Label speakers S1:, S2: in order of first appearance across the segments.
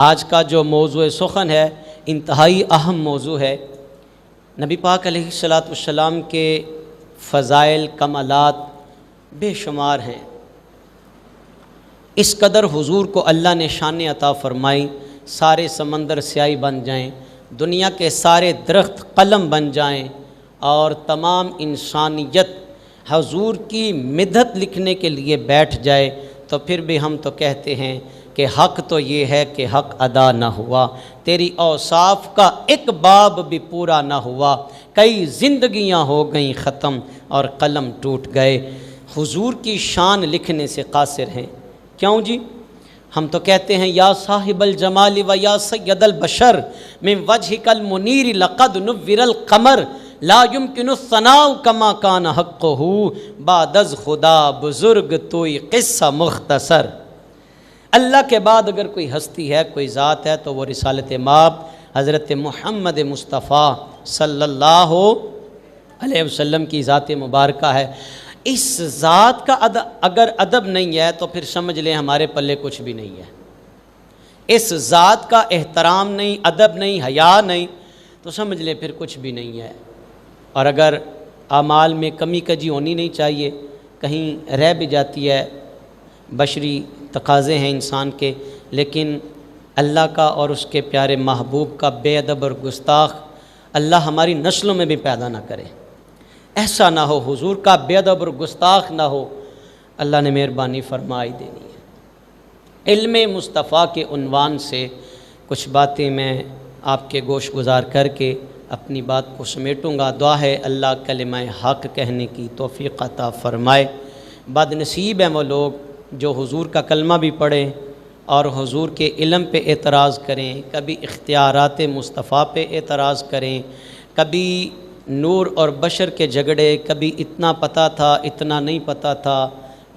S1: آج کا جو موضوع سخن ہے انتہائی اہم موضوع ہے۔ نبی پاک علیہ الصلاۃ والسلام کے فضائل کمالات بے شمار ہیں۔ اس قدر حضور کو اللہ نے شان عطا فرمائی، سارے سمندر سیاہی بن جائیں، دنیا کے سارے درخت قلم بن جائیں اور تمام انسانیت حضور کی مدحت لکھنے کے لیے بیٹھ جائے، تو پھر بھی ہم تو کہتے ہیں کہ حق تو یہ ہے کہ حق ادا نہ ہوا، تیری اوصاف کا ایک باب بھی پورا نہ ہوا، کئی زندگیاں ہو گئیں ختم اور قلم ٹوٹ گئے۔ حضور کی شان لکھنے سے قاصر ہیں۔ کیوں جی؟ ہم تو کہتے ہیں یا صاحب الجمال و یا سید البشر من وجهک المنیر لقد نور القمر لا يمکن الثناء کما کان حقہ بعد از خدا بزرگ توئی قصہ مختصر۔ اللہ کے بعد اگر کوئی ہستی ہے، کوئی ذات ہے، تو وہ رسالت مآب حضرت محمد مصطفیٰ صلی اللہ علیہ وسلم کی ذات مبارکہ ہے۔ اس ذات کا اگر ادب نہیں ہے تو پھر سمجھ لیں ہمارے پلے کچھ بھی نہیں ہے۔ اس ذات کا احترام نہیں، ادب نہیں، حیا نہیں، تو سمجھ لیں پھر کچھ بھی نہیں ہے۔ اور اگر اعمال میں کمی کجی ہونی نہیں چاہیے، کہیں رہ بھی جاتی ہے، بشری تقاضے ہیں انسان کے، لیکن اللہ کا اور اس کے پیارے محبوب کا بے ادب اور گستاخ اللہ ہماری نسلوں میں بھی پیدا نہ کرے۔ ایسا نہ ہو، حضور کا بے ادب اور گستاخ نہ ہو، اللہ نے مہربانی فرمائی دینی ہے۔ علم مصطفیٰ کے عنوان سے کچھ باتیں میں آپ کے گوش گزار کر کے اپنی بات کو سمیٹوں گا۔ دعا ہے اللہ کلمہ حق کہنے کی توفیق عطا فرمائے۔ بد نصیب ہیں وہ لوگ جو حضور کا کلمہ بھی پڑھیں اور حضور کے علم پہ اعتراض کریں، کبھی اختیارات مصطفیٰ پہ اعتراض کریں، کبھی نور اور بشر کے جھگڑے، کبھی اتنا پتہ تھا اتنا نہیں پتہ تھا،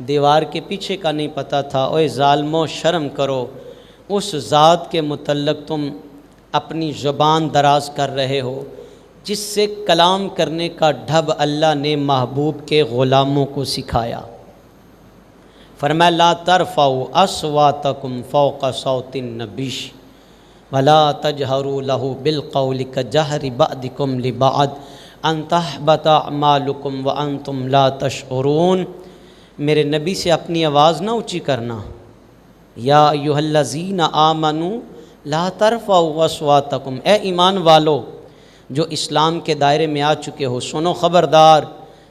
S1: دیوار کے پیچھے کا نہیں پتہ تھا۔ اوے ظالمو شرم کرو، اس ذات کے متعلق تم اپنی زبان دراز کر رہے ہو جس سے کلام کرنے کا ڈھب اللہ نے محبوب کے غلاموں کو سکھایا۔ فرمایا لا ترفعوا اصواتکم فوق صوت النبی ولا تجہروا لہ بالقول کجہر بعضکم لبعض ان تحبط اعمالکم وانتم لا تشعرون۔ میرے نبی سے اپنی آواز نہ اونچی کرنا۔ یا ایھا الذین آمنوا لا ترفعوا اصواتکم، اے ایمان والو جو اسلام کے دائرے میں آ چکے ہو، سنو خبردار،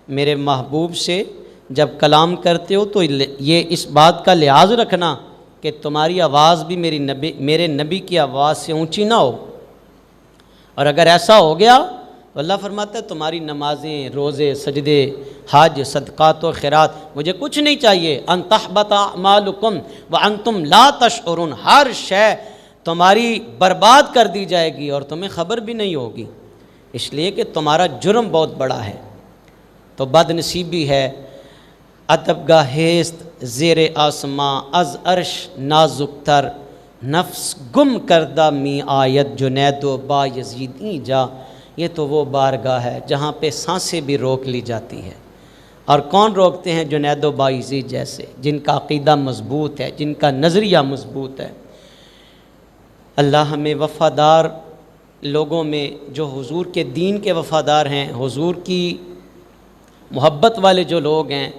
S1: میرے محبوب سے جب کلام کرتے ہو تو یہ اس بات کا لحاظ رکھنا کہ تمہاری آواز بھی میرے نبی کی آواز سے اونچی نہ ہو۔ اور اگر ایسا ہو گیا تو اللہ فرماتا ہے تمہاری نمازیں، روزے، سجدے، حج، صدقات و خیرات مجھے کچھ نہیں چاہیے۔ ان تحبط اعمالکم وانتم لا تشعرون، ہر شے تمہاری برباد کر دی جائے گی اور تمہیں خبر بھی نہیں ہوگی، اس لیے کہ تمہارا جرم بہت بڑا ہے۔ تو بد نصیبی ہے ادب گاہست زیر آسماں از عرش نازک تر، نفس گم کردہ می آیت جنید و با یزیدی جا۔ یہ تو وہ بارگاہ ہے جہاں پہ سانسیں بھی روک لی جاتی ہے، اور کون روکتے ہیں؟ جنید و با یزید جیسے، جن کا عقیدہ مضبوط ہے، جن کا نظریہ مضبوط ہے۔ اللہ ہمیں وفادار لوگوں میں جو حضور کے دین کے وفادار ہیں، حضور کی محبت والے جو لوگ ہیں،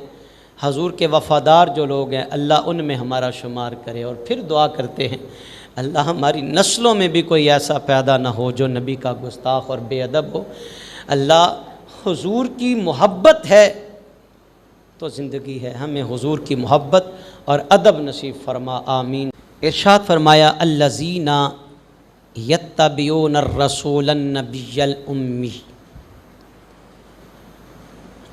S1: حضور کے وفادار جو لوگ ہیں، اللہ ان میں ہمارا شمار کرے۔ اور پھر دعا کرتے ہیں اللہ ہماری نسلوں میں بھی کوئی ایسا پیدا نہ ہو جو نبی کا گستاخ اور بے ادب ہو۔ اللہ حضور کی محبت ہے تو زندگی ہے، ہمیں حضور کی محبت اور ادب نصیب فرما، آمین۔ ارشاد فرمایا الذین یتبعون الرسول النبی الامی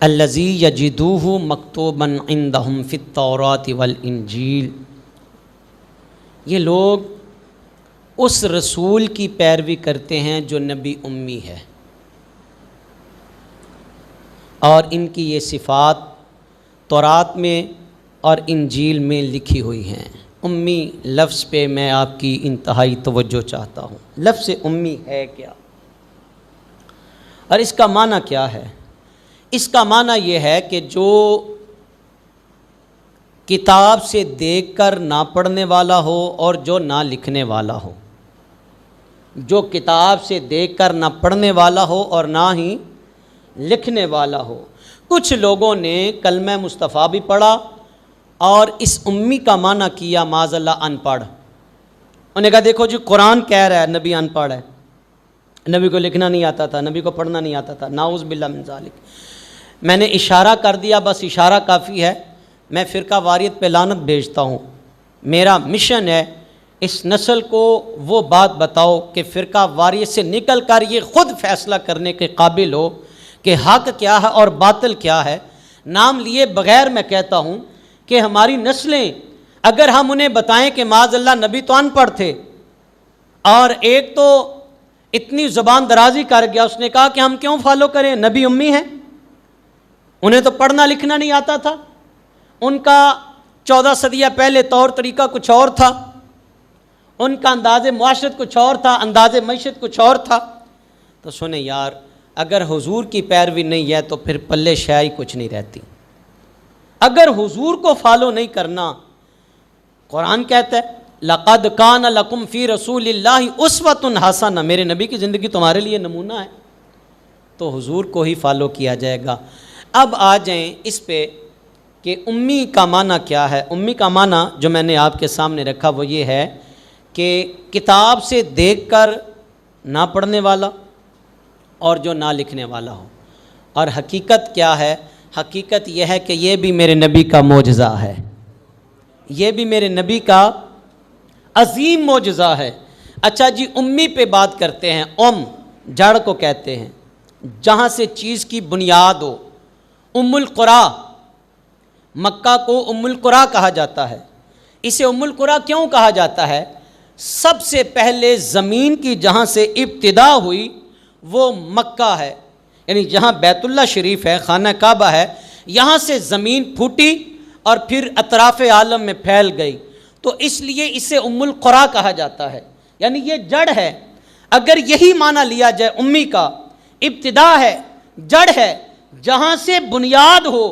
S1: الذی یجدوہ مکتوبا عندہم فی التوراۃ والانجیل۔ یہ لوگ اس رسول کی پیروی کرتے ہیں جو نبی امی ہے، اور ان کی یہ صفات تورات میں اور انجیل میں لکھی ہوئی ہیں۔ امی لفظ پہ میں آپ کی انتہائی توجہ چاہتا ہوں۔ لفظ امی ہے کیا اور اس کا معنی کیا ہے؟ اس کا معنی یہ ہے کہ جو کتاب سے دیکھ کر نہ پڑھنے والا ہو اور جو نہ لکھنے والا ہو، جو کتاب سے دیکھ کر نہ پڑھنے والا ہو اور نہ ہی لکھنے والا ہو۔ کچھ لوگوں نے کلمہ مصطفیٰ بھی پڑھا اور اس امی کا معنی کیا معاذ اللہ ان پڑھ۔ انہوں نے کہا دیکھو جی قرآن کہہ رہا ہے نبی ان پڑھ ہے، نبی کو لکھنا نہیں آتا تھا، نبی کو پڑھنا نہیں آتا تھا، نعوذ باللہ من ذالک۔ میں نے اشارہ کر دیا، بس اشارہ کافی ہے۔ میں فرقہ واریت پہ لعنت بھیجتا ہوں۔ میرا مشن ہے اس نسل کو وہ بات بتاؤ کہ فرقہ واریت سے نکل کر یہ خود فیصلہ کرنے کے قابل ہو کہ حق کیا ہے اور باطل کیا ہے۔ نام لیے بغیر میں کہتا ہوں کہ ہماری نسلیں اگر ہم انہیں بتائیں کہ معاذ اللہ نبی تو ان پڑھ تھے، اور ایک تو اتنی زبان درازی کر گیا، اس نے کہا کہ ہم کیوں فالو کریں، نبی امی ہیں، انہیں تو پڑھنا لکھنا نہیں آتا تھا، ان کا 14 صدیہ پہلے طور طریقہ کچھ اور تھا، ان کا انداز معاشرت کچھ اور تھا، انداز معیشت کچھ اور تھا۔ تو سنیں یار، اگر حضور کی پیروی نہیں ہے تو پھر پلے شے کچھ نہیں رہتی۔ اگر حضور کو فالو نہیں کرنا، قرآن کہتا ہے لَقَدْ كَانَ لَكُمْ فِي رَسُولِ اللَّهِ أُسْوَةٌ حَسَنَةٌ، میرے نبی کی زندگی تمہارے لیے نمونہ ہے، تو حضور کو ہی فالو کیا جائے گا۔ اب آ جائیں اس پہ کہ امی کا معنی کیا ہے۔ امی کا معنی جو میں نے آپ کے سامنے رکھا وہ یہ ہے کہ کتاب سے دیکھ کر نہ پڑھنے والا اور جو نہ لکھنے والا ہو۔ اور حقیقت کیا ہے؟ حقیقت یہ ہے کہ یہ بھی میرے نبی کا معجزہ ہے، یہ بھی میرے نبی کا عظیم معجزہ ہے۔ اچھا جی، امی پہ بات کرتے ہیں۔ جڑ کو کہتے ہیں جہاں سے چیز کی بنیاد ہو۔ ام القریٰ، مکہ کو ام القریٰ کہا جاتا ہے۔ اسے ام القریٰ کیوں کہا جاتا ہے؟ سب سے پہلے زمین کی جہاں سے ابتدا ہوئی وہ مکہ ہے، یعنی جہاں بیت اللہ شریف ہے، خانہ کعبہ ہے، یہاں سے زمین پھوٹی اور پھر اطراف عالم میں پھیل گئی، تو اس لیے اسے ام القریٰ کہا جاتا ہے، یعنی یہ جڑ ہے۔ اگر یہی معنی لیا جائے امی کا، ابتدا ہے، جڑ ہے، جہاں سے بنیاد ہو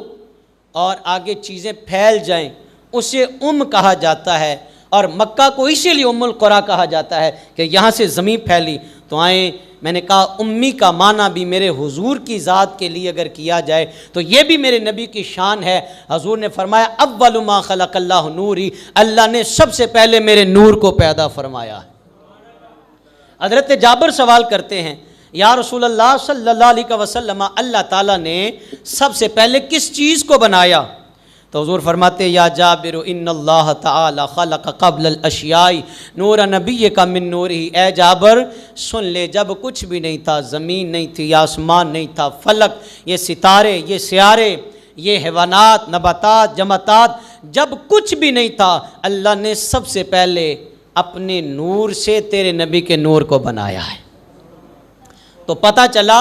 S1: اور آگے چیزیں پھیل جائیں، اسے کہا جاتا ہے۔ اور مکہ کو اسی لیے ام القریٰ کہا جاتا ہے کہ یہاں سے زمین پھیلی۔ تو آئیں، میں نے کہا امی کا معنی بھی میرے حضور کی ذات کے لیے اگر کیا جائے تو یہ بھی میرے نبی کی شان ہے۔ حضور نے فرمایا اول ما خلق اللہ نوری، اللہ نے سب سے پہلے میرے نور کو پیدا فرمایا ہے۔ حضرت جابر سوال کرتے ہیں یا رسول اللہ صلی اللہ علیہ وسلم، اللہ تعالیٰ نے سب سے پہلے کس چیز کو بنایا؟ تو حضور فرماتے یا جابر ان اللہ تعالی خلق قبل الاشیاء نور نبی کا من نورہ۔ اے جابر سن لے، جب کچھ بھی نہیں تھا، زمین نہیں تھی، آسمان نہیں تھا، فلک، یہ ستارے، یہ سیارے، یہ حیوانات، نباتات، جمادات، جب کچھ بھی نہیں تھا، اللہ نے سب سے پہلے اپنے نور سے تیرے نبی کے نور کو بنایا ہے۔ تو پتہ چلا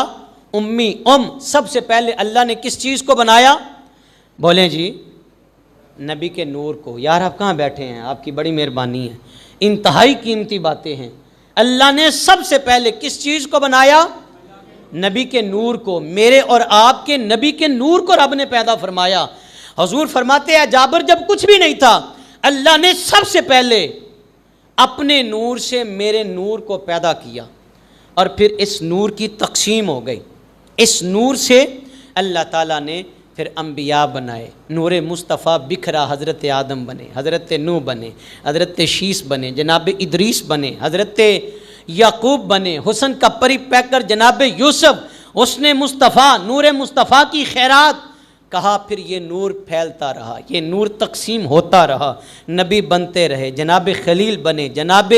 S1: امی سب سے پہلے اللہ نے کس چیز کو بنایا؟ بولیں جی، نبی کے نور کو۔ یار آپ کہاں بیٹھے ہیں؟ آپ کی بڑی مہربانی ہے، انتہائی قیمتی باتیں ہیں۔ اللہ نے سب سے پہلے کس چیز کو بنایا؟ نبی کے نور کو۔ میرے اور آپ کے نبی کے نور کو رب نے پیدا فرمایا۔ حضور فرماتے ہیں جابر جب کچھ بھی نہیں تھا، اللہ نے سب سے پہلے اپنے نور سے میرے نور کو پیدا کیا، اور پھر اس نور کی تقسیم ہو گئی۔ اس نور سے اللہ تعالیٰ نے پھر انبیاء بنائے، نور مصطفیٰ بکھرا، حضرت آدم بنے، حضرت نوح بنے، حضرت شیس بنے، جناب ادریس بنے، حضرت یعقوب بنے، حسن کا پری پیکر جناب یوسف، حسن مصطفیٰ، نور مصطفیٰ کی خیرات۔ کہا پھر یہ نور پھیلتا رہا، یہ نور تقسیم ہوتا رہا، نبی بنتے رہے، جناب خلیل بنے، جناب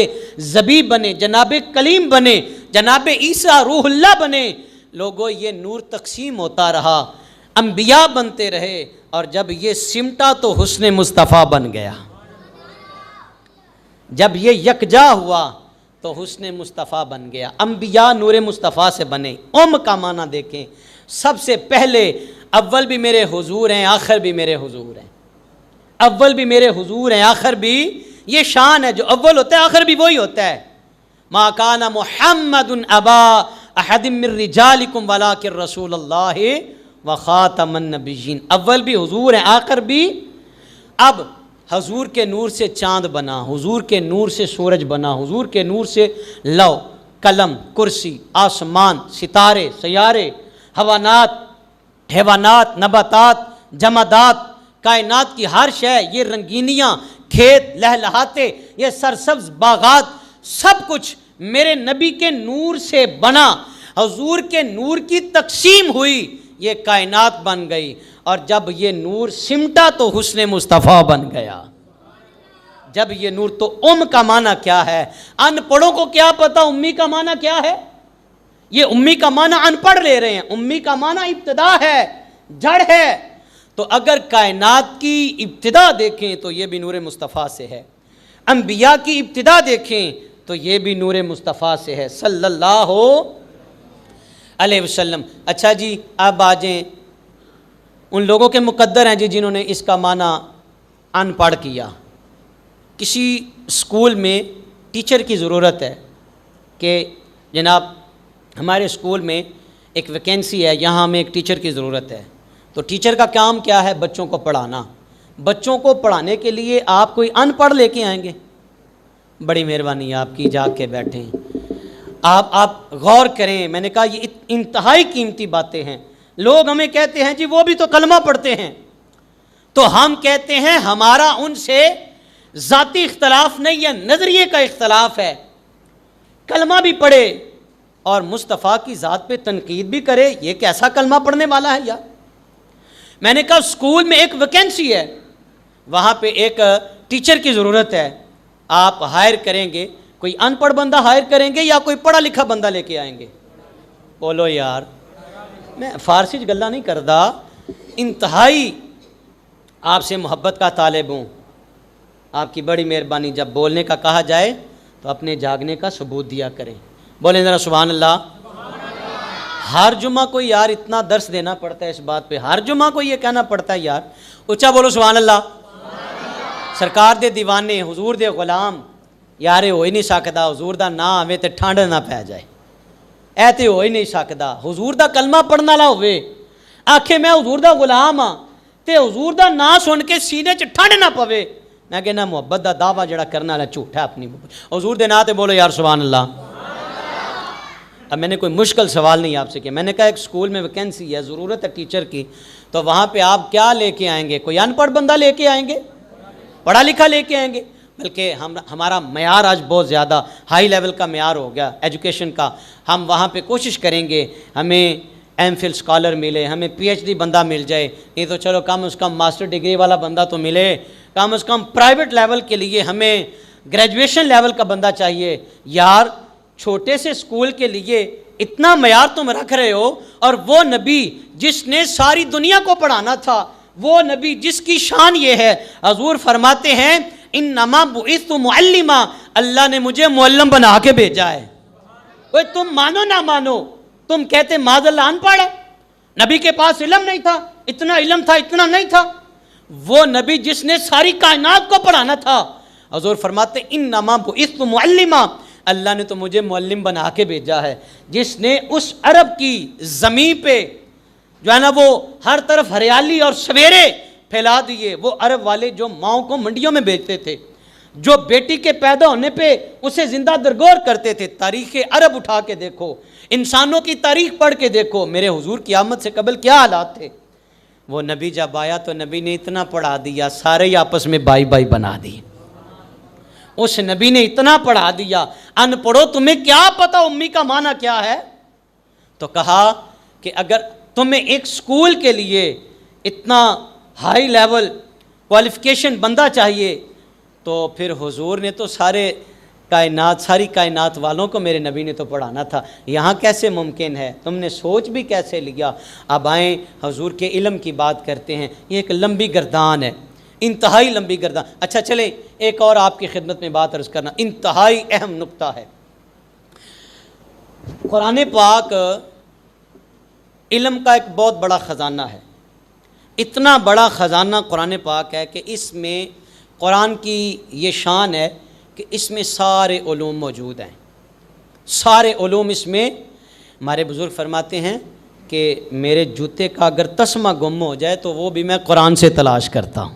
S1: زبی بنے، جناب کلیم بنے، جناب عیسیٰ روح اللہ بنے۔ لوگوں یہ نور تقسیم ہوتا رہا، انبیاء بنتے رہے، اور جب یہ سمٹا تو حسن مصطفیٰ بن گیا۔ جب یہ یکجا ہوا تو حسن مصطفیٰ بن گیا۔ انبیاء نور مصطفیٰ سے بنے۔ کا معنی دیکھیں، سب سے پہلے اول بھی میرے حضور ہیں، آخر بھی میرے حضور ہیں۔ اول بھی میرے حضور ہیں، آخر بھی، یہ شان ہے، جو اول ہوتا ہے آخر بھی وہی ہوتا ہے۔ ما کان محمد ابا احد من رجالکم ولکن رسول اللہ وخاتم النبیین۔ اول بھی حضور ہیں، آخر بھی اب حضور کے نور سے چاند بنا، حضور کے نور سے سورج بنا، حضور کے نور سے لو، قلم، کرسی، آسمان، ستارے، سیارے، حیوانات، نباتات، جمادات، کائنات کی ہر شے، یہ رنگینیاں، کھیت لہلہاتے، یہ سرسبز باغات، سب کچھ میرے نبی کے نور سے بنا۔ حضور کے نور کی تقسیم ہوئی، یہ کائنات بن گئی، اور جب یہ نور سمٹا تو حسن مصطفیٰ بن گیا۔ جب یہ نور، تو کا معنی کیا ہے؟ ان پڑھوں کو کیا پتا امی کا معنی کیا ہے؟ یہ امی کا معنی ان پڑھ لے رہے ہیں، امی کا معنی ابتدا ہے، جڑ ہے۔ تو اگر کائنات کی ابتدا دیکھیں تو یہ بھی نور مصطفیٰ سے ہے، انبیاء کی ابتدا دیکھیں تو یہ بھی نور مصطفیٰ سے ہے صلی اللہ علیہ وسلم۔ اچھا جی، اب آ جائیں ان لوگوں کے مقدر ہیں جی جنہوں نے اس کا معنی ان پڑھ کیا۔ کسی اسکول میں ٹیچر کی ضرورت ہے کہ جناب ہمارے اسکول میں ایک ویکینسی ہے، یہاں ہمیں ایک ٹیچر کی ضرورت ہے۔ تو ٹیچر کا کام کیا ہے؟ بچوں کو پڑھانا۔ بچوں کو پڑھانے کے لیے آپ کوئی ان پڑھ لے کے آئیں گے؟ بڑی مہربانی آپ کی، جا کے بیٹھیں، آپ غور کریں۔ میں نے کہا یہ انتہائی قیمتی باتیں ہیں۔ لوگ ہمیں کہتے ہیں جی وہ بھی تو کلمہ پڑھتے ہیں، تو ہم کہتے ہیں ہمارا ان سے ذاتی اختلاف نہیں ہے، نظریے کا اختلاف ہے۔ کلمہ بھی پڑھے اور مصطفیٰ کی ذات پہ تنقید بھی کرے، یہ کیسا کلمہ پڑھنے والا ہے یار؟ میں نے کہا اسکول میں ایک ویکینسی ہے، وہاں پہ ایک ٹیچر کی ضرورت ہے، آپ ہائر کریں گے، کوئی ان پڑھ بندہ ہائر کریں گے یا کوئی پڑھا لکھا بندہ لے کے آئیں گے؟ بولو یار، میں فارسی گلہ نہیں کردا، انتہائی آپ سے محبت کا طالب ہوں۔ آپ کی بڑی مہربانی، جب بولنے کا کہا جائے تو اپنے جاگنے کا ثبوت دیا کریں۔ بولیں ذرا سبحان اللہ۔ ہر جمعہ کو یار اتنا درس دینا پڑتا ہے اس بات پہ، ہر جمعہ کو یہ کہنا پڑتا ہے یار، اچھا بولو سبحان اللہ۔ سرکار دے دیوانے، حضور دے غلام، یار ہو ہی نہیں سکتا حضور دا نا آوے تے ٹھنڈ نہ پی جائے، اے تے ہو ہی نہیں سکتا۔ حضور دا کلمہ پڑھنا نہ ہوئے، آکھے میں حضور دا غلام ہاں تے حضور دا نا سن کے سینے چ ٹھنڈ نہ پوے، میں کہنا محبت دا دعویٰ جڑا کرنا ہے جھوٹا ہے اپنی محبت۔ حضور دے نا تے بولو یار سبحان اللہ۔ اب میں نے کوئی مشکل سوال نہیں آپ سے کیا، میں نے کہا ایک اسکول میں ویکینسی ہے، ضرورت ہے ٹیچر کی، تو وہاں پہ آپ کیا لے کے آئیں گے؟ کوئی ان پڑھ بندہ لے کے آئیں گے؟ پڑھا لکھا لے کے آئیں گے؟ بلکہ ہمارا معیار آج بہت زیادہ ہائی لیول کا معیار ہو گیا ایجوکیشن کا۔ ہم وہاں پہ کوشش کریں گے ہمیں ایم فل اسکالر ملے، ہمیں پی ایچ ڈی بندہ مل جائے، نہیں تو چلو کم از کم ماسٹر ڈگری والا بندہ تو ملے، کم از کم پرائیویٹ لیول کے لیے ہمیں گریجویشن لیول کا بندہ چاہیے۔ یار چھوٹے سے اسکول کے لیے اتنا معیار تم رکھ رہے ہو، اور وہ نبی جس نے ساری دنیا کو پڑھانا تھا، وہ نبی جس کی شان یہ ہے، حضور فرماتے ہیں انما بعثت معلما، اللہ نے مجھے معلم بنا کے بھیجا ہے۔ اوے تم مانو نہ مانو، تم کہتے معاذ اللہ ان پڑھ ہے، نبی کے پاس علم نہیں تھا، اتنا علم تھا اتنا نہیں تھا، وہ نبی جس نے ساری کائنات کو پڑھانا تھا، حضور فرماتے انما بعثت معلما، اللہ نے تو مجھے معلم بنا کے بھیجا ہے، جس نے اس عرب کی زمین پہ جو ہے نا وہ ہر طرف ہریالی اور سویرے پھیلا دیے۔ وہ عرب والے جو ماؤں کو منڈیوں میں بیچتے تھے، جو بیٹی کے پیدا ہونے پہ اسے زندہ درگور کرتے تھے، تاریخ عرب اٹھا کے دیکھو، انسانوں کی تاریخ پڑھ کے دیکھو، میرے حضور کی آمد سے قبل کیا حالات تھے۔ وہ نبی جب آیا تو نبی نے اتنا پڑھا دیا، سارے ہی آپس میں بائی بائی بنا دی۔ اس نبی نے اتنا پڑھا دیا، ان پڑھو تمہیں کیا پتا امی کا معنی کیا ہے؟ تو کہا کہ اگر تمہیں ایک سکول کے لیے اتنا ہائی لیول کوالیفیکیشن بندہ چاہیے تو پھر حضور نے تو ساری کائنات والوں کو میرے نبی نے تو پڑھانا تھا، یہاں کیسے ممکن ہے؟ تم نے سوچ بھی کیسے لیا؟ اب آئیں حضور کے علم کی بات کرتے ہیں، یہ ایک لمبی گردان ہے، انتہائی لمبی گردان۔ اچھا چلیں ایک اور آپ کی خدمت میں بات عرض کرنا، انتہائی اہم نقطہ ہے۔ قرآن پاک علم کا ایک بہت بڑا خزانہ ہے، اتنا بڑا خزانہ قرآن پاک ہے کہ اس میں قرآن کی یہ شان ہے کہ اس میں سارے علوم موجود ہیں، سارے علوم اس میں۔ ہمارے بزرگ فرماتے ہیں کہ میرے جوتے کا اگر تسمہ گم ہو جائے تو وہ بھی میں قرآن سے تلاش کرتا ہوں۔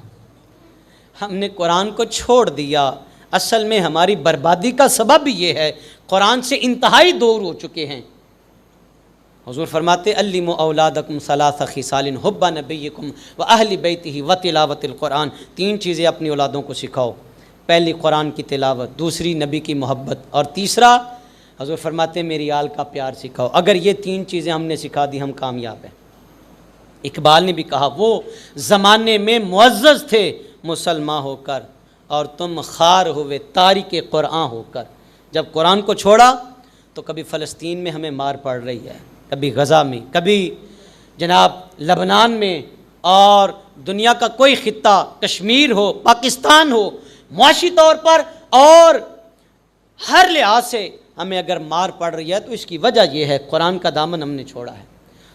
S1: ہم نے قرآن کو چھوڑ دیا۔ اصل میں ہماری بربادی کا سبب یہ ہے، قرآن سے انتہائی دور ہو چکے ہیں۔ حضور فرماتے علموا اولادکم ثلاث خصال حب نبیکم و اہل بیتہ و تلاوت القرآن، 3 چیزیں اپنی اولادوں کو سکھاؤ، پہلی قرآن کی تلاوت، دوسری نبی کی محبت، اور تیسرا حضور فرماتے میری آل کا پیار سکھاؤ۔ اگر یہ 3 چیزیں ہم نے سکھا دی ہم کامیاب ہیں۔ اقبال نے بھی کہا وہ زمانے میں معزز تھے مسلمان ہو کر، اور تم خار ہوئے تارک قرآن ہو کر۔ جب قرآن کو چھوڑا تو کبھی فلسطین میں ہمیں مار پڑ رہی ہے، کبھی غزہ میں، کبھی جناب لبنان میں، اور دنیا کا کوئی خطہ، کشمیر ہو، پاکستان ہو، معاشی طور پر اور ہر لحاظ سے ہمیں اگر مار پڑ رہی ہے تو اس کی وجہ یہ ہے قرآن کا دامن ہم نے چھوڑا ہے۔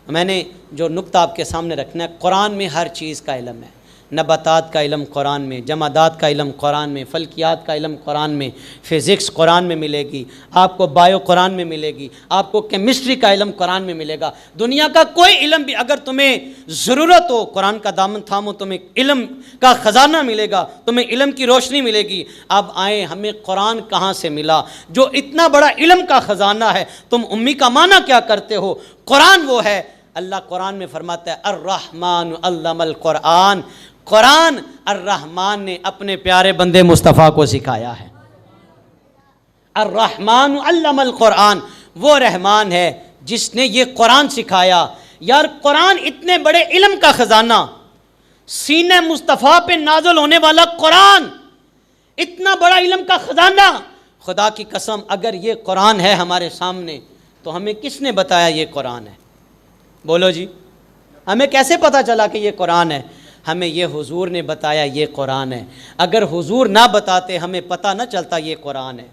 S1: میں نے جو نقطہ آپ کے سامنے رکھنا ہے، قرآن میں ہر چیز کا علم ہے، نباتات کا علم قرآن میں، جمادات کا علم قرآن میں، فلکیات کا علم قرآن میں، فزکس قرآن میں ملے گی آپ کو، بایو قرآن میں ملے گی آپ کو، کیمسٹری کا علم قرآن میں ملے گا۔ دنیا کا کوئی علم بھی اگر تمہیں ضرورت ہو، قرآن کا دامن تھامو، تمہیں علم کا خزانہ ملے گا، تمہیں علم کی روشنی ملے گی۔ اب آئیں، ہمیں قرآن کہاں سے ملا جو اتنا بڑا علم کا خزانہ ہے؟ تم امی کا معنی کیا کرتے ہو؟ قرآن وہ ہے، اللہ قرآن میں فرماتا ہے الرحمن علم القرآن، قرآن الرحمن نے اپنے پیارے بندے مصطفیٰ کو سکھایا ہے۔ الرحمن علم القرآن، وہ رحمان ہے جس نے یہ قرآن سکھایا۔ یار قرآن اتنے بڑے علم کا خزانہ، سینہ مصطفیٰ پہ نازل ہونے والا قرآن، اتنا بڑا علم کا خزانہ، خدا کی قسم اگر یہ قرآن ہے ہمارے سامنے تو ہمیں کس نے بتایا یہ قرآن ہے؟ بولو جی، ہمیں کیسے پتا چلا کہ یہ قرآن ہے؟ ہمیں یہ حضور نے بتایا یہ قرآن ہے۔ اگر حضور نہ بتاتے ہمیں پتہ نہ چلتا یہ قرآن ہے۔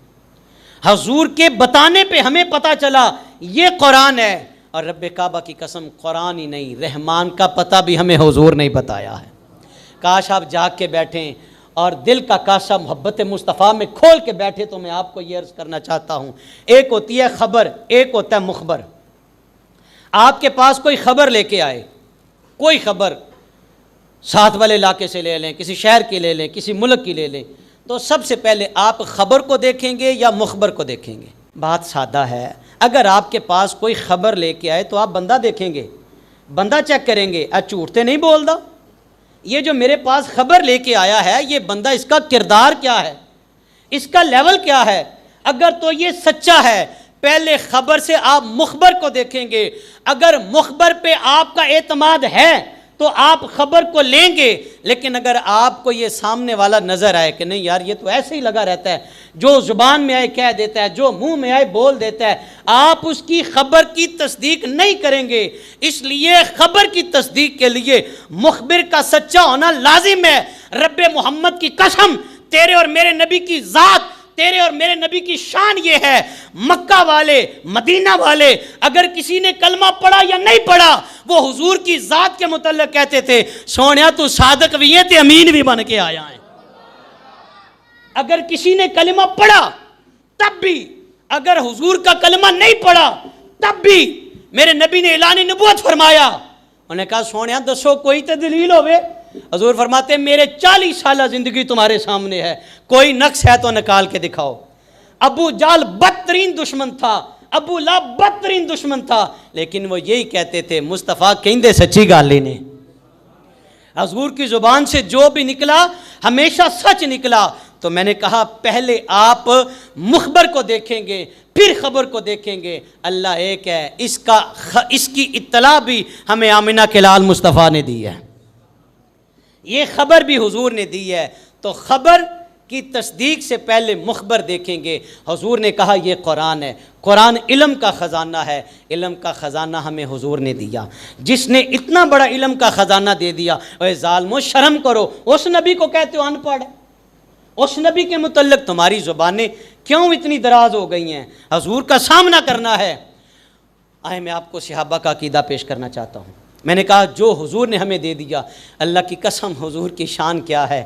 S1: حضور کے بتانے پہ ہمیں پتہ چلا یہ قرآن ہے، اور رب کعبہ کی قسم قرآن ہی نہیں، رحمان کا پتہ بھی ہمیں حضور نہیں بتایا ہے۔ کاش آپ جاگ کے بیٹھیں اور دل کا کاشا محبت مصطفیٰ میں کھول کے بیٹھے، تو میں آپ کو یہ عرض کرنا چاہتا ہوں، ایک ہوتی ہے خبر، ایک ہوتا ہے مخبر۔ آپ کے پاس کوئی خبر لے کے آئے، کوئی خبر ساتھ والے علاقے سے لے لیں، کسی شہر کی لے لیں، کسی ملک کی لے لیں، تو سب سے پہلے آپ خبر کو دیکھیں گے یا مخبر کو دیکھیں گے؟ بات سادہ ہے، اگر آپ کے پاس کوئی خبر لے کے آئے تو آپ بندہ دیکھیں گے، بندہ چیک کریں گے، جھوٹ تو نہیں بول دا، یہ جو میرے پاس خبر لے کے آیا ہے یہ بندہ، اس کا کردار کیا ہے، اس کا لیول کیا ہے؟ اگر تو یہ سچا ہے پہلے خبر سے آپ مخبر کو دیکھیں گے، اگر مخبر پہ آپ کا اعتماد ہے تو آپ خبر کو لیں گے، لیکن اگر آپ کو یہ سامنے والا نظر آئے کہ نہیں یار یہ تو ایسے ہی لگا رہتا ہے، جو زبان میں آئے کہہ دیتا ہے، جو منہ میں آئے بول دیتا ہے، آپ اس کی خبر کی تصدیق نہیں کریں گے۔ اس لیے خبر کی تصدیق کے لیے مخبر کا سچا ہونا لازم ہے۔ رب محمد کی قسم، تیرے اور میرے نبی کی ذات، تیرے اور میرے نبی کی شان یہ ہے، مکہ والے، مدینہ والے اگر کسی نے کلمہ پڑھا یا نہیں پڑھا، وہ حضور کی ذات کے متعلق کہتے تھے سونیا تو صادق بھی ہے تے امین بھی بن کے آیا ہے۔ اگر کسی نے کلمہ پڑھا تب بھی، اگر حضور کا کلمہ نہیں پڑھا تب بھی میرے نبی نے اعلان نبوت فرمایا، انہوں نے کہا سونیا دسو کوئی تو دلیل ہوئے۔ حضور فرماتے ہیں میرے 40 سالہ زندگی تمہارے سامنے ہے، کوئی نقص ہے تو نکال کے دکھاؤ۔ ابو جال بدترین دشمن تھا، ابو لہب بدترین دشمن تھا، لیکن وہ یہی کہتے تھے مصطفیٰ کہندے سچی گل ہی نے، حضور کی زبان سے جو بھی نکلا ہمیشہ سچ نکلا۔ تو میں نے کہا پہلے آپ مخبر کو دیکھیں گے پھر خبر کو دیکھیں گے۔ اللہ ایک ہے، اس کی اطلاع بھی ہمیں آمنہ کے لال مصطفیٰ نے دی ہے، یہ خبر بھی حضور نے دی ہے۔ تو خبر کی تصدیق سے پہلے مخبر دیکھیں گے۔ حضور نے کہا یہ قرآن ہے، قرآن علم کا خزانہ ہے، علم کا خزانہ ہمیں حضور نے دیا۔ جس نے اتنا بڑا علم کا خزانہ دے دیا، اے ظالمو شرم کرو، اس نبی کو کہتے ہو ان پڑھ، اس نبی کے متعلق تمہاری زبانیں کیوں اتنی دراز ہو گئی ہیں؟ حضور کا سامنا کرنا ہے۔ آئے میں آپ کو صحابہ کا عقیدہ پیش کرنا چاہتا ہوں۔ میں نے کہا جو حضور نے ہمیں دے دیا، اللہ کی قسم حضور کی شان کیا ہے؟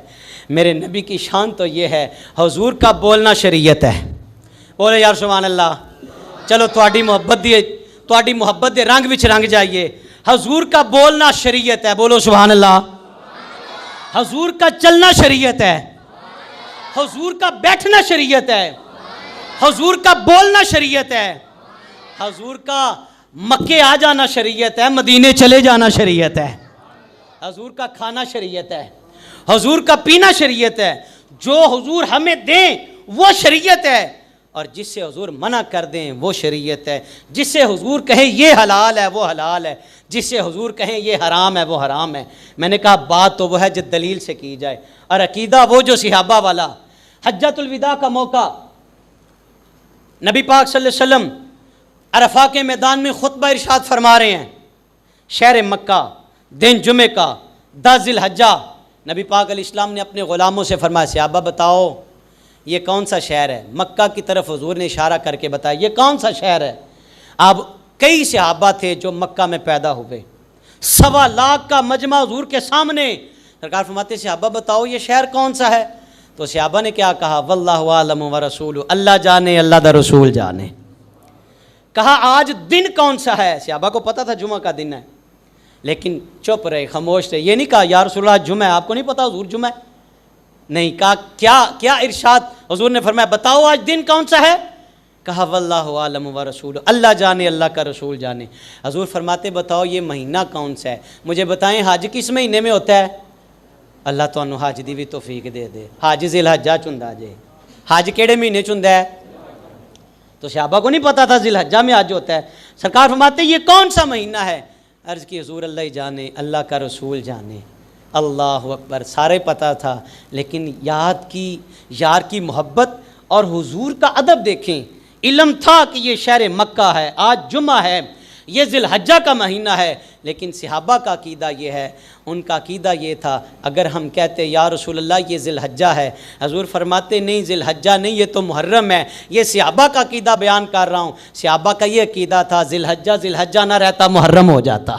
S1: میرے نبی کی شان تو یہ ہے حضور کا بولنا شریعت ہے۔ بولے یار سبحان اللہ، چلو تواڈی محبت دے رنگ وچ رنگ جائیے، حضور کا بولنا شریعت ہے، بولو سبحان اللہ۔ حضور کا چلنا شریعت ہے، حضور کا بیٹھنا شریعت ہے، حضور کا بولنا شریعت ہے، حضور کا مکے آ جانا شریعت ہے، مدینے چلے جانا شریعت ہے، حضور کا کھانا شریعت ہے، حضور کا پینا شریعت ہے، جو حضور ہمیں دیں وہ شریعت ہے، اور جس سے حضور منع کر دیں وہ شریعت ہے، جس سے حضور کہیں یہ حلال ہے وہ حلال ہے، جس سے حضور کہیں یہ حرام ہے وہ حرام ہے۔ میں نے کہا بات تو وہ ہے جو دلیل سے کی جائے، اور عقیدہ وہ جو صحابہ والا۔ حجۃ الوداع کا موقع، نبی پاک صلی اللہ علیہ وسلم عرفہ کے میدان میں خطبہ ارشاد فرما رہے ہیں، شہر مکہ، دن جمعے کا، 10 ذی الحجہ۔ نبی پاک علیہ السلام نے اپنے غلاموں سے فرمایا صحابہ بتاؤ یہ کون سا شہر ہے؟ مکہ کی طرف حضور نے اشارہ کر کے بتایا یہ کون سا شہر ہے؟ اب کئی صحابہ تھے جو مکہ میں پیدا ہوئے، 1.25 لاکھ کا مجمع حضور کے سامنے، سرکار فرماتے صحابہ بتاؤ یہ شہر کون سا ہے؟ تو صحابہ نے کیا کہا؟ واللہ عالم ورسولہ، اللہ جانے اللہ دا رسول جانے۔ کہا آج دن کون سا ہے؟ صحابہ کو پتا تھا جمعہ کا دن ہے، لیکن چپ رہے، خاموش رہے۔ یہ نہیں کہا یا رسول اللہ جمعہ ہے، آپ کو نہیں پتا حضور جمعہ ہے؟ نہیں کہا کیا ارشاد؟ حضور نے فرمایا بتاؤ آج دن کون سا ہے؟ کہا واللہ عالم ورسولہ، اللہ جانے اللہ کا رسول جانے۔ حضور فرماتے بتاؤ یہ مہینہ کون سا ہے؟ مجھے بتائیں حج کس مہینے میں ہوتا ہے؟ اللہ تو انہوں حج دی بھی توفیق دے دے، حج ذی الحجہ چندہ جے، حج کیڑے مہینے چندہ ہے؟ تو صحابہ کو نہیں پتا تھا ذی الحجہ میں حج ہوتا ہے۔ سرکار فرماتے یہ کون سا مہینہ ہے؟ عرض کی حضور اللہ جانے اللہ کا رسول جانے۔ اللہ اکبر، سارے پتہ تھا، لیکن یار کی محبت اور حضور کا ادب دیکھیں۔ علم تھا کہ یہ شہر مکہ ہے، آج جمعہ ہے، یہ ذی الحجہ کا مہینہ ہے، لیکن صحابہ کا عقیدہ یہ ہے، ان کا عقیدہ یہ تھا اگر ہم کہتے یا رسول اللہ یہ ذی الحجہ ہے، حضور فرماتے نہیں ذی الحجہ نہیں یہ تو محرم ہے۔ یہ صحابہ کا عقیدہ بیان کر رہا ہوں، صحابہ کا یہ عقیدہ تھا ذی الحجہ نہ رہتا محرم ہو جاتا۔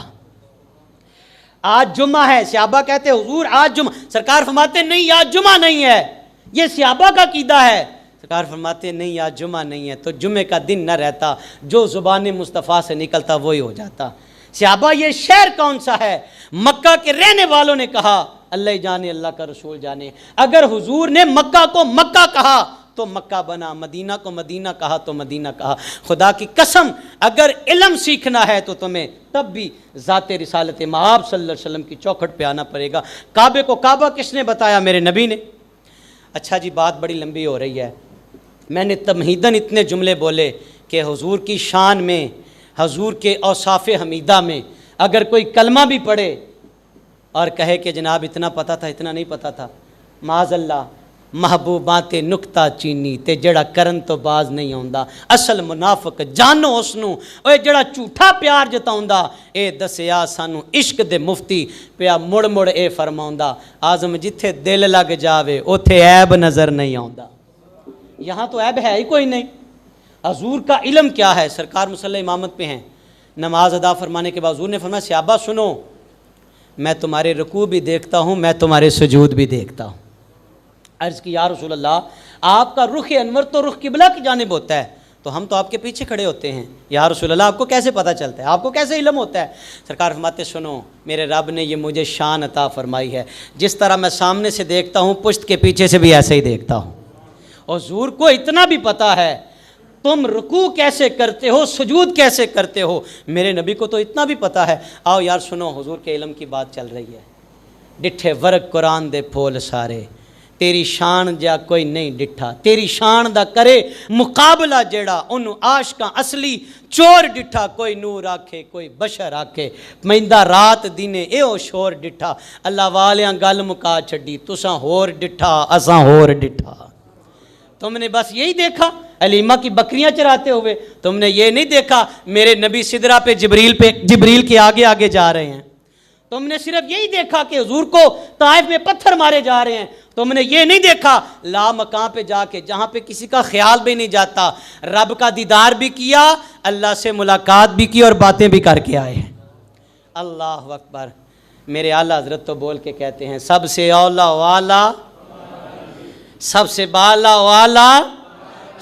S1: آج جمعہ ہے، صحابہ کہتے حضور آج جمعہ، سرکار فرماتے نہیں آج جمعہ نہیں ہے، یہ صحابہ کا عقیدہ ہے۔ سرکار فرماتے نہیں آج جمعہ نہیں ہے، تو جمعے کا دن نہ رہتا، جو زبان مصطفیٰ سے نکلتا وہی ہو جاتا۔ صحابہ یہ شہر کون سا ہے؟ مکہ کے رہنے والوں نے کہا اللہ جانے اللہ کا رسول جانے۔ اگر حضور نے مکہ کو مکہ کہا تو مکہ بنا، مدینہ کو مدینہ کہا تو مدینہ کہا۔ خدا کی قسم اگر علم سیکھنا ہے تو تمہیں تب بھی ذات رسالت مآب صلی اللہ علیہ وسلم کی چوکھٹ پہ آنا پڑے گا۔ کعبے کو کعبہ کس نے بتایا؟ میرے نبی نے۔ اچھا جی بات بڑی لمبی ہو رہی ہے، میں نے تمہیداً اتنے جملے بولے کہ حضور کی شان میں، حضور کے اوصاف حمیدہ میں اگر کوئی کلمہ بھی پڑھے اور کہے کہ جناب اتنا پتہ تھا اتنا نہیں پتہ تھا، معاذ اللہ، محبوباں تے نکتہ چینی تے جڑا کرن تو باز نہیں آوندا، اصل منافق جانو اس نوں، اوے جڑا جھوٹا پیار جتاوندا، اے دسیا سانو عشق دے مفتی پیا مڑ مڑ اے فرماوندا، آزم جتھے دل لگ جاوے اوتھے عیب نظر نہیں آوندا۔ یہاں تو عیب ہے ہی کوئی نہیں۔ حضور کا علم کیا ہے؟ سرکار مصلی امامت پہ ہیں، نماز ادا فرمانے کے بعد حضور نے فرمایا صحابہ سنو، میں تمہارے رکوع بھی دیکھتا ہوں، میں تمہارے سجود بھی دیکھتا ہوں۔ عرض کی یا رسول اللہ آپ کا رخ انور تو رخ قبلہ کی جانب ہوتا ہے، تو ہم تو آپ کے پیچھے کھڑے ہوتے ہیں، یا رسول اللہ آپ کو کیسے پتہ چلتا ہے، آپ کو کیسے علم ہوتا ہے؟ سرکار فرماتے سنو، میرے رب نے یہ مجھے شان عطا فرمائی ہے، جس طرح میں سامنے سے دیکھتا ہوں پشت کے پیچھے سے بھی ایسے ہی دیکھتا ہوں۔ حضور کو اتنا بھی پتہ ہے تم رکوع کیسے کرتے ہو، سجود کیسے کرتے ہو، میرے نبی کو تو اتنا بھی پتہ ہے۔ آؤ یار سنو، حضور کے علم کی بات چل رہی ہے۔ ڈٹھے ورق قرآن دے پھول سارے، تیری شان جا کوئی نہیں ڈٹھا، تیری شان دا کرے مقابلہ جیڑا انہوں عاشقاں اصلی چور ڈٹھا، کوئی نور آکھے کوئی بشر آکھے، مہندہ رات دینے اے او شور ڈٹھا، اللہ والیاں گل مکا چھڈی، تساں ہور ڈٹھا اساں ہور ڈٹھا۔ تم نے بس یہی دیکھا علیمہ کی بکریاں چراتے ہوئے، تم نے یہ نہیں دیکھا میرے نبی سدرہ پہ جبریل کے آگے آگے جا رہے ہیں، تم نے صرف یہی دیکھا کہ حضور کو طائف میں پتھر مارے جا رہے ہیں، تم نے یہ نہیں دیکھا لا مکان پہ جا کے جہاں پہ کسی کا خیال بھی نہیں جاتا، رب کا دیدار بھی کیا، اللہ سے ملاقات بھی کی اور باتیں بھی کر کے آئے ہیں۔ اللہ اکبر۔ میرے اعلیٰ حضرت تو بول کے کہتے ہیں سب سے اولا والا، سب سے بالا والا،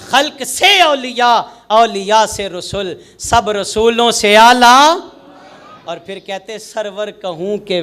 S1: خلق سے اولیاء، اولیاء سے رسول، سب رسولوں سے اعلیٰ، اور پھر کہتے سرور کہوں کہ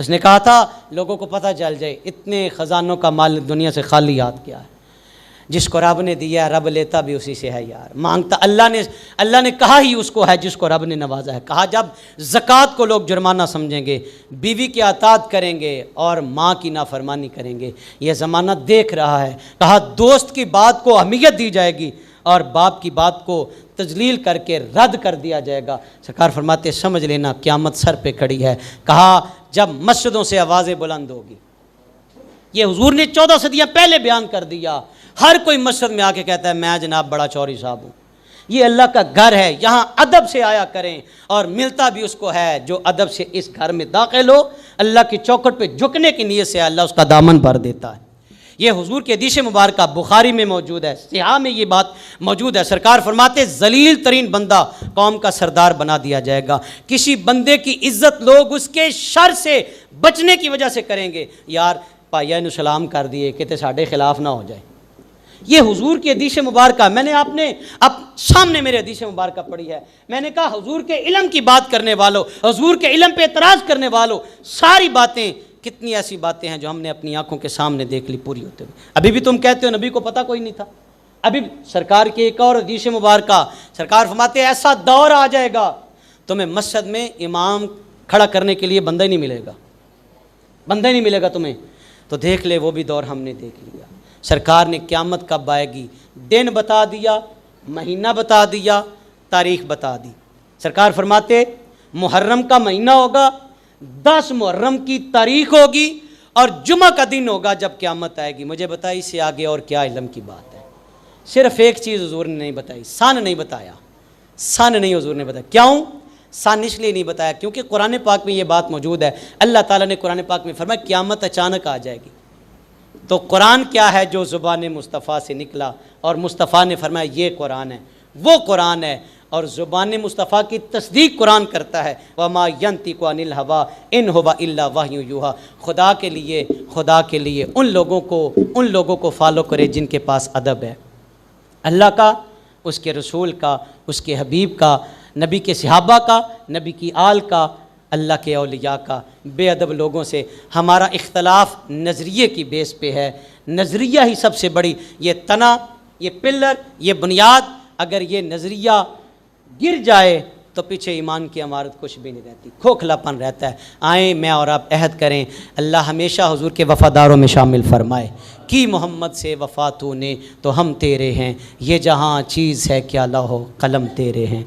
S1: اس نے کہا تھا لوگوں کو پتہ چل جائے اتنے خزانوں کا مال دنیا سے خالی یاد کیا ہے، جس کو رب نے دیا رب لیتا بھی اسی سے ہے یار، مانگتا اللہ نے کہا ہی اس کو ہے جس کو رب نے نوازا ہے۔ کہا جب زکوٰۃ کو لوگ جرمانہ سمجھیں گے، بیوی کی اطاعت کریں گے اور ماں کی نافرمانی کریں گے، یہ زمانہ دیکھ رہا ہے۔ کہا دوست کی بات کو اہمیت دی جائے گی اور باپ کی بات کو تجلیل کر کے رد کر دیا جائے گا۔ سرکار فرماتے سمجھ لینا قیامت سر پہ کھڑی ہے۔ کہا جب مسجدوں سے آوازیں بلند ہوگی، یہ حضور نے 14 صدیاں پہلے بیان کر دیا، ہر کوئی مسجد میں آ کے کہتا ہے میں جناب بڑا چوری صاحب ہوں، یہ اللہ کا گھر ہے، یہاں ادب سے آیا کریں، اور ملتا بھی اس کو ہے جو ادب سے اس گھر میں داخل ہو، اللہ کی چوکھٹ پہ جھکنے کی نیت سے اللہ اس کا دامن بھر دیتا ہے۔ یہ حضور کے حدیث مبارکہ بخاری میں موجود ہے، صحیح میں یہ بات موجود ہے۔ سرکار فرماتے ذلیل ترین بندہ قوم کا سردار بنا دیا جائے گا، کسی بندے کی عزت لوگ اس کے شر سے بچنے کی وجہ سے کریں گے، یار پائیا نو سلام کر دیے کہ ساڈے خلاف نہ ہو جائے۔ یہ حضور کی حدیث مبارکہ، میں نے آپ نے اب سامنے میرے حدیث مبارکہ پڑھی ہے، میں نے کہا حضور کے علم کی بات کرنے والوں، حضور کے علم پہ اعتراض کرنے والوں، ساری باتیں، کتنی ایسی باتیں ہیں جو ہم نے اپنی آنکھوں کے سامنے دیکھ لی پوری ہوتے ہوئے۔ ابھی بھی تم کہتے ہو نبی کو پتہ کوئی نہیں تھا۔ ابھی سرکار کی ایک اور حدیث مبارکہ، سرکار فرماتے ایسا دور آ جائے گا تمہیں مسجد میں امام کھڑا کرنے کے لیے بندہ ہی نہیں ملے گا، بندہ ہی نہیں ملے گا تمہیں۔ تو دیکھ لے وہ بھی دور ہم نے دیکھ لیا۔ سرکار نے قیامت کب آئے گی دن بتا دیا، مہینہ بتا دیا، تاریخ بتا دی۔ سرکار فرماتے محرم کا مہینہ ہوگا، 10 محرم کی تاریخ ہوگی اور جمعہ کا دن ہوگا جب قیامت آئے گی۔ مجھے بتائی اس سے آگے اور کیا علم کی بات ہے؟ صرف ایک چیز حضور نے نہیں بتائی، سن نہیں بتایا، سن نہیں حضور نے بتایا۔ کیوں؟ سن اس لیے نہیں بتایا کیونکہ قرآن پاک میں یہ بات موجود ہے، اللہ تعالیٰ نے قرآن پاک میں فرمایا قیامت اچانک آ جائے گی۔ تو قرآن کیا ہے؟ جو زبان مصطفیٰ سے نکلا، اور مصطفیٰ نے فرمایا یہ قرآن ہے، وہ قرآن ہے، اور زبان مصطفیٰ کی تصدیق قرآن کرتا ہے۔ وَمَا يَنطِقُ عَنِ الْهَوَىٰ إِنْ هُوَ إِلَّا وَحْيٌ يُوحَىٰ۔ خدا کے لیے ان لوگوں کو فالو کرے جن کے پاس ادب ہے، اللہ کا، اس کے رسول کا، اس کے حبیب کا، نبی کے صحابہ کا، نبی کی آل کا، اللہ کے اولیاء کا۔ بے ادب لوگوں سے ہمارا اختلاف نظریے کی بیس پہ ہے، نظریہ ہی سب سے بڑی، یہ تنا، یہ پلر، یہ بنیاد، اگر یہ نظریہ گر جائے تو پیچھے ایمان کی عمارت کچھ بھی نہیں رہتی، کھوکھلا پن رہتا ہے۔ آئیں میں اور آپ عہد کریں، اللہ ہمیشہ حضور کے وفاداروں میں شامل فرمائے۔ کی محمد سے وفا تو نے تو ہم تیرے ہیں، یہ جہاں چیز ہے کیا لوح و قلم تیرے ہیں۔